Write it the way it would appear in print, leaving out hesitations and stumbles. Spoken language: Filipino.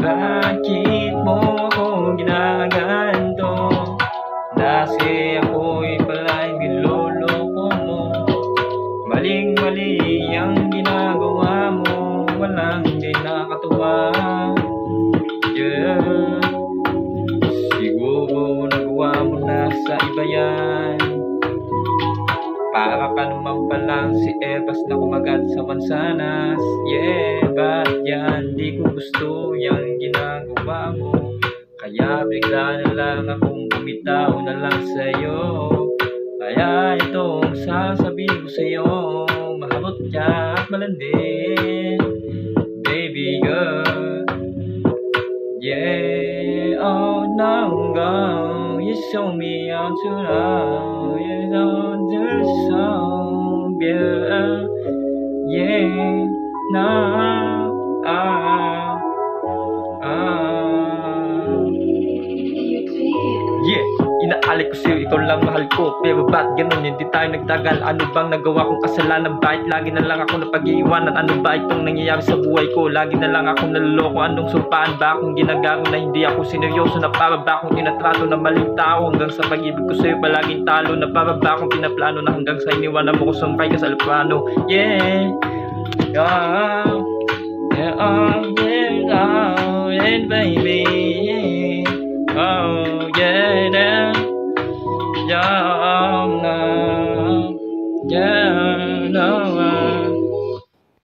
Bakit mo ako ginaganto? Kasi ako'y pala'y niloloko mo. Maling-mali ang ginagawa mo, walang di nakakatuwa. Yeah. Siguro nagawa mo na sa iba yan. Para ka naman palang si Evas na kumagat sa mansanas. Yeah, ba't yan? Di ko gusto yung ginagawa mo. Kaya bigla na lang akong bumitaw na lang sa'yo. Kaya ito ang sasabihin ko sa'yo, mahabot ka at malandi, baby girl. Yeah, oh no, go. You show me how to love. You don't do so, girl. Yeah, no, yeah, inaalik ko sa'yo, ikaw lang mahal ko. Pero ba't ganun, hindi tayo nagtagal? Ano bang nagawa kong kasalanan? Bakit lagi na lang ako napag-iiwanan? Ano ba itong nangyayari sa buhay ko? Lagi na lang akong naloloko. Anong sumpaan ba akong ginagawa na hindi ako sineryoso? Na para ba akong tinatrato na maling tao? Hanggang sa pag-ibig ko sa'yo palaging talo. Na para ba akong pinaplano na hanggang sa iniwanan mo ko sumpay ka sa alpano? Yeah, yeah, yeah, yeah, yeah, baby.